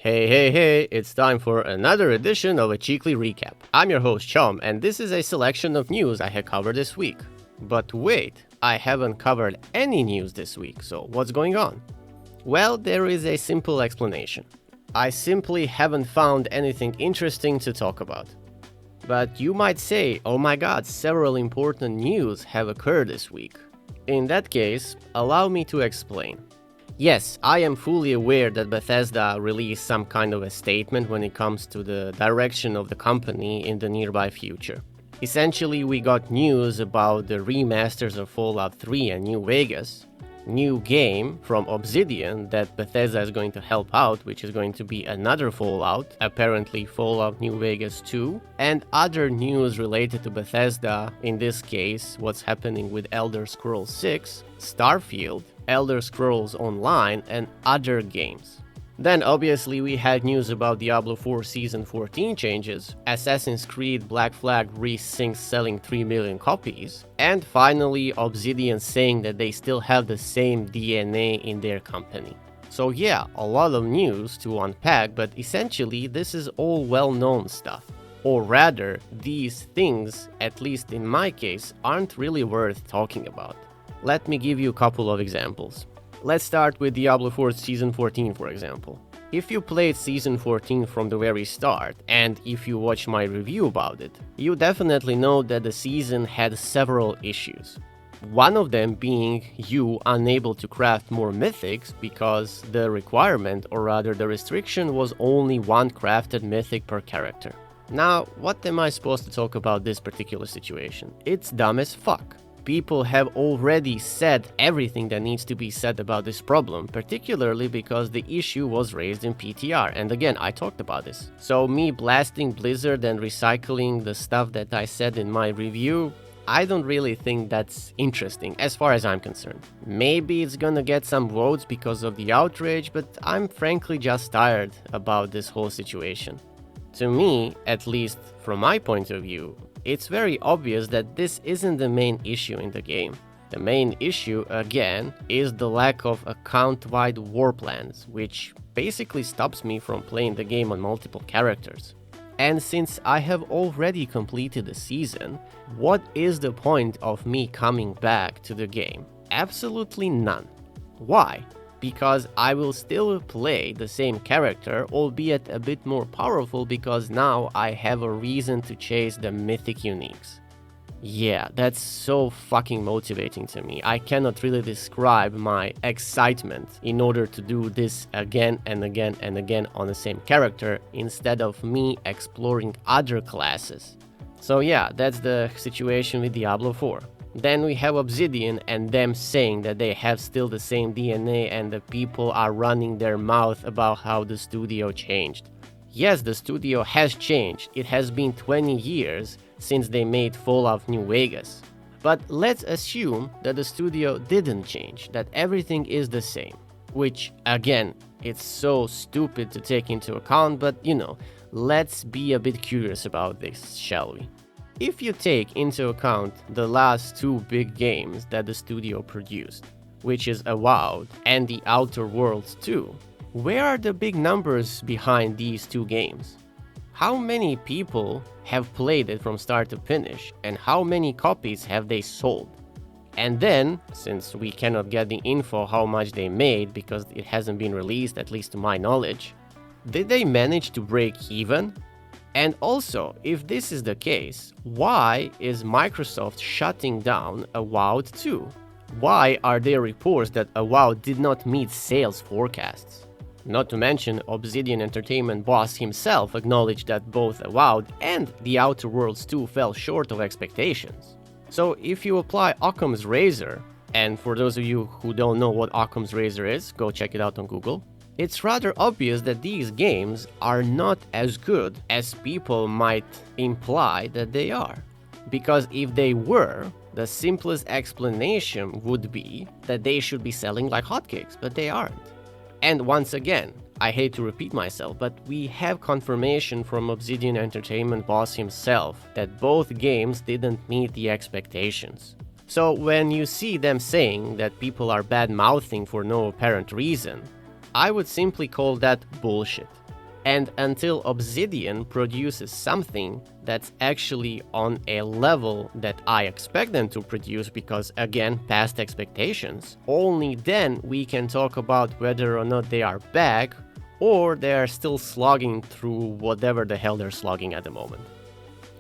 Hey, it's time for another edition of a Cseekly Recap. I'm your host Csomm, and this is a selection of news I had covered this week. But wait, I haven't covered any news this week, so what's going on? Well, there is a simple explanation. I simply haven't found anything interesting to talk about. But you might say, oh my god, several important news have occurred this week. In that case, allow me to explain. Yes, I am fully aware that Bethesda released some kind of a statement when it comes to the direction of the company in the nearby future. Essentially, we got news about the remasters of Fallout 3 and New Vegas, new game from Obsidian that Bethesda is going to help out, which is going to be another Fallout, apparently Fallout New Vegas 2, and other news related to Bethesda, in this case, what's happening with Elder Scrolls 6, Starfield, Elder Scrolls Online, and other games. Then obviously we had news about Diablo 4 Season 14 changes, Assassin's Creed Black Flag Resync selling 3 million copies, and finally Obsidian saying that they still have the same DNA in their company. So yeah, a lot of news to unpack, but essentially this is all well-known stuff. Or rather, these things, at least in my case, aren't really worth talking about. Let me give you a couple of examples. Let's start with Diablo 4 Season 14, for example. If you played Season 14 from the very start, and if you watch my review about it, you definitely know that the season had several issues. One of them being you unable to craft more mythics because the requirement, or rather the restriction, was only one crafted mythic per character. Now, what am I supposed to talk about this particular situation? It's dumb as fuck. People have already said everything that needs to be said about this problem, particularly because the issue was raised in PTR, and again, I talked about this. So me blasting Blizzard and recycling the stuff that I said in my review, I don't really think that's interesting, as far as I'm concerned. Maybe it's gonna get some votes because of the outrage, but I'm frankly just tired about this whole situation. To me, at least from my point of view, it's very obvious that this isn't the main issue in the game. The main issue, again, is the lack of account-wide war plans, which basically stops me from playing the game on multiple characters. And since I have already completed the season, what is the point of me coming back to the game? Absolutely none. Why? Because I will still play the same character, albeit a bit more powerful because now I have a reason to chase the mythic uniques. Yeah, that's so fucking motivating to me. I cannot really describe my excitement in order to do this again and again and again on the same character instead of me exploring other classes. So yeah, that's the situation with Diablo 4. Then we have Obsidian and them saying that they have still the same DNA and the people are running their mouth about how the studio changed. Yes, the studio has changed. It has been 20 years since they made Fallout New Vegas. But let's assume that the studio didn't change, that everything is the same. Which, again, it's so stupid to take into account, but let's be a bit curious about this, shall we? If you take into account the last two big games that the studio produced, which is Avowed and The Outer Worlds 2, where are the big numbers behind these two games? How many people have played it from start to finish, and how many copies have they sold? And then, since we cannot get the info how much they made because it hasn't been released, at least to my knowledge, did they manage to break even? And also, if this is the case, why is Microsoft shutting down Avowed 2? Why are there reports that Avowed did not meet sales forecasts? Not to mention, Obsidian Entertainment boss himself acknowledged that both Avowed and The Outer Worlds 2 fell short of expectations. So if you apply Occam's razor, and for those of you who don't know what Occam's razor is, go check it out on Google, it's rather obvious that these games are not as good as people might imply that they are. Because if they were, the simplest explanation would be that they should be selling like hotcakes, but they aren't. And once again, I hate to repeat myself, but we have confirmation from Obsidian Entertainment boss himself that both games didn't meet the expectations. So when you see them saying that people are bad-mouthing for no apparent reason, I would simply call that bullshit. And until Obsidian produces something that's actually on a level that I expect them to produce, because again, past expectations, only then we can talk about whether or not they are back or they are still slogging through whatever the hell they're slogging at the moment.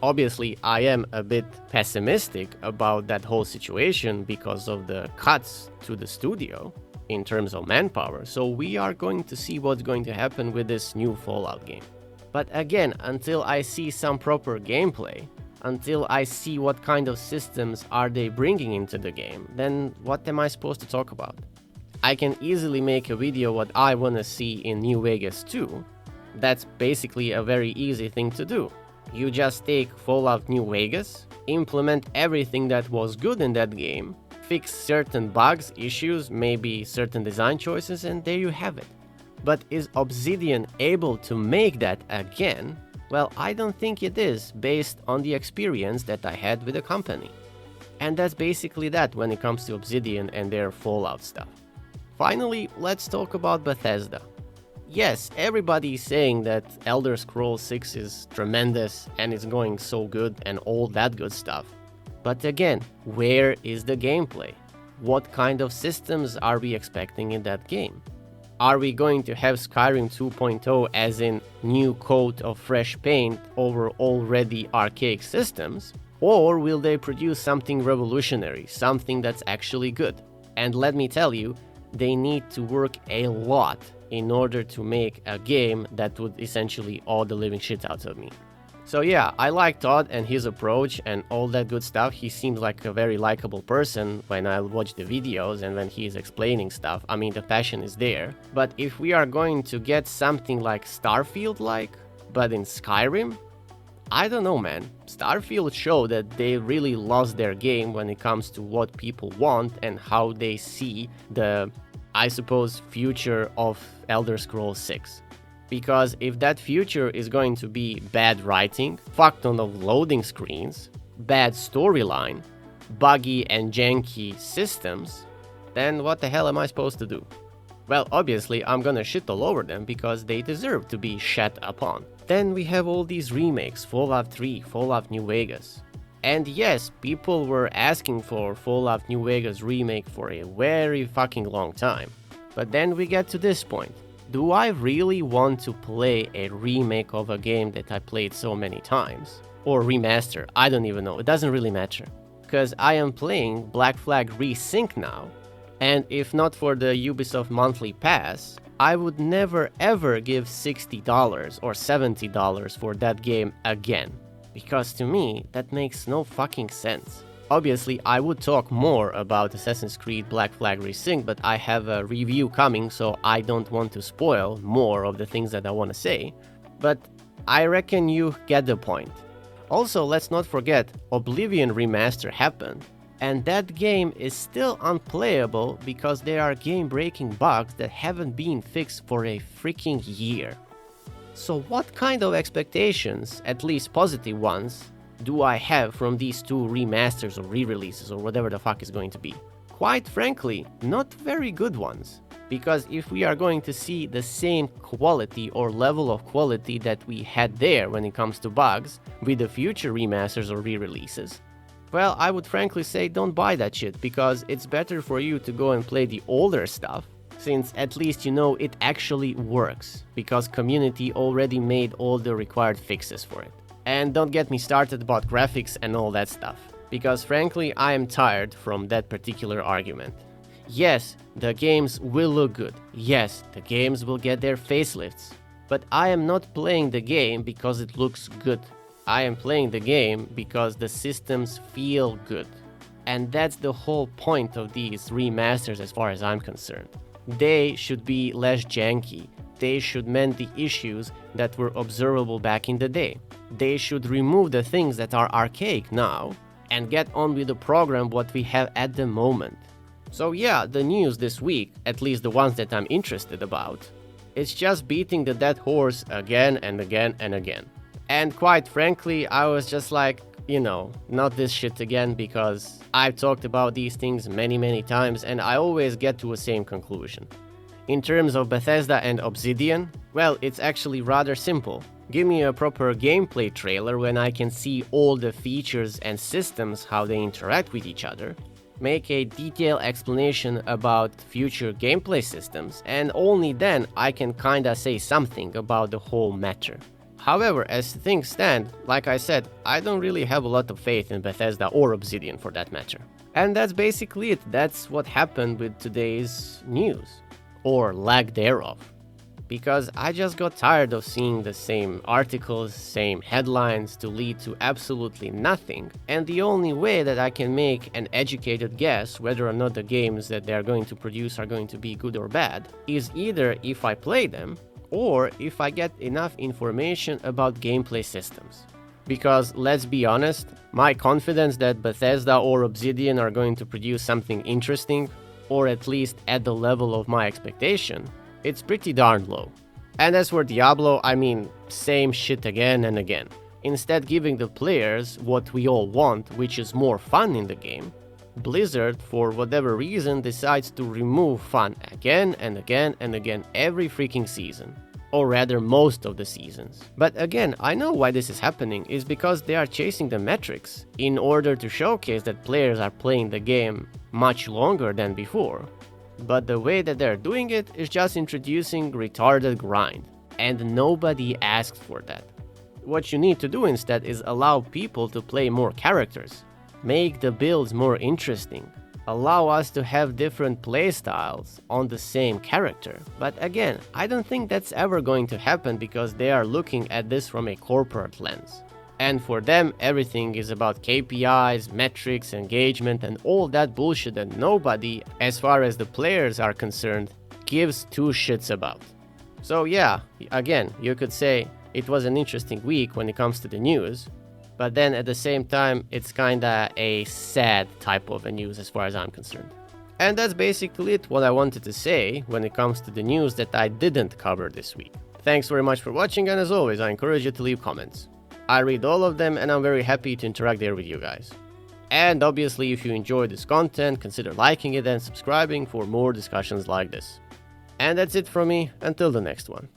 Obviously, I am a bit pessimistic about that whole situation because of the cuts to the studio in terms of manpower, so we are going to see what's going to happen with this new Fallout game. But again, until I see some proper gameplay, until I see what kind of systems are they bringing into the game, then what am I supposed to talk about? I can easily make a video what I want to see in New Vegas 2. That's basically a very easy thing to do. You just take Fallout New Vegas, implement everything that was good in that game, fix certain bugs, issues, maybe certain design choices, and there you have it. But is Obsidian able to make that again? Well, I don't think it is, based on the experience that I had with the company. And that's basically that when it comes to Obsidian and their Fallout stuff. Finally, let's talk about Bethesda. Yes, everybody is saying that Elder Scrolls 6 is tremendous and it's going so good and all that good stuff. But again, where is the gameplay? What kind of systems are we expecting in that game? Are we going to have Skyrim 2.0 as in new coat of fresh paint over already archaic systems? Or will they produce something revolutionary, something that's actually good? And let me tell you, they need to work a lot in order to make a game that would essentially awe the living shit out of me. So yeah, I like Todd and his approach and all that good stuff. He seems like a very likable person when I watch the videos and when he's explaining stuff. I mean, the passion is there. But if we are going to get something like Starfield-like, but in Skyrim, I don't know, man. Starfield showed that they really lost their game when it comes to what people want and how they see the, I suppose, future of Elder Scrolls 6. Because if that future is going to be bad writing, fuck ton of loading screens, bad storyline, buggy and janky systems, then what the hell am I supposed to do? Well, obviously I'm gonna shit all over them because they deserve to be shat upon. Then we have all these remakes, Fallout 3, Fallout New Vegas. And yes, people were asking for Fallout New Vegas remake for a very fucking long time. But then we get to this point. Do I really want to play a remake of a game that I played so many times? Or remaster, I don't even know, it doesn't really matter. Because I am playing Black Flag Resync now, and if not for the Ubisoft monthly pass, I would never ever give $60 or $70 for that game again. Because to me, that makes no fucking sense. Obviously, I would talk more about Assassin's Creed Black Flag Resync, but I have a review coming, so I don't want to spoil more of the things that I want to say. But I reckon you get the point. Also, let's not forget, Oblivion Remaster happened, and that game is still unplayable because there are game-breaking bugs that haven't been fixed for a freaking year. So what kind of expectations, at least positive ones, do I have from these two remasters or re-releases or whatever the fuck is going to be? Quite frankly, not very good ones. Because if we are going to see the same quality or level of quality that we had there when it comes to bugs with the future remasters or re-releases, well, I would frankly say don't buy that shit, because it's better for you to go and play the older stuff, since at least you know it actually works, because community already made all the required fixes for it. And don't get me started about graphics and all that stuff, because frankly I am tired from that particular argument. Yes, the games will look good, yes, the games will get their facelifts, but I am not playing the game because it looks good. I am playing the game because the systems feel good. And that's the whole point of these remasters as far as I'm concerned. They should be less janky. They should mend the issues that were observable back in the day. They should remove the things that are archaic now and get on with the program what we have at the moment. So yeah, the news this week, at least the ones that I'm interested about, it's just beating the dead horse again and again and again. And quite frankly, I was just like, not this shit again, because I've talked about these things many times and I always get to the same conclusion. In terms of Bethesda and Obsidian, well, it's actually rather simple. Give me a proper gameplay trailer when I can see all the features and systems, how they interact with each other. Make a detailed explanation about future gameplay systems, and only then I can kinda say something about the whole matter. However, as things stand, like I said, I don't really have a lot of faith in Bethesda or Obsidian for that matter. And that's basically it. That's what happened with today's news. Or lack thereof. Because I just got tired of seeing the same articles, same headlines to lead to absolutely nothing, and the only way that I can make an educated guess whether or not the games that they are going to produce are going to be good or bad is either if I play them, or if I get enough information about gameplay systems. Because let's be honest, my confidence that Bethesda or Obsidian are going to produce something interesting, or at least at the level of my expectation, it's pretty darn low. And as for Diablo, I mean, same shit again and again. Instead giving the players what we all want, which is more fun in the game, Blizzard, for whatever reason, decides to remove fun again and again and again every freaking season. Or rather, most of the seasons. But again, I know why this is happening is because they are chasing the metrics in order to showcase that players are playing the game much longer than before. But the way that they're doing it is just introducing retarded grind, and nobody asked for that. What you need to do instead is allow people to play more characters, make the builds more interesting, allow us to have different playstyles on the same character. But again, I don't think that's ever going to happen because they are looking at this from a corporate lens. And for them, everything is about KPIs, metrics, engagement, and all that bullshit that nobody, as far as the players are concerned, gives two shits about. So yeah, again, you could say it was an interesting week when it comes to the news, but then at the same time, it's kinda a sad type of a news as far as I'm concerned. And that's basically it, what I wanted to say when it comes to the news that I didn't cover this week. Thanks very much for watching, and as always, I encourage you to leave comments. I read all of them and I'm very happy to interact there with you guys. And obviously, if you enjoy this content, consider liking it and subscribing for more discussions like this. And that's it from me, until the next one.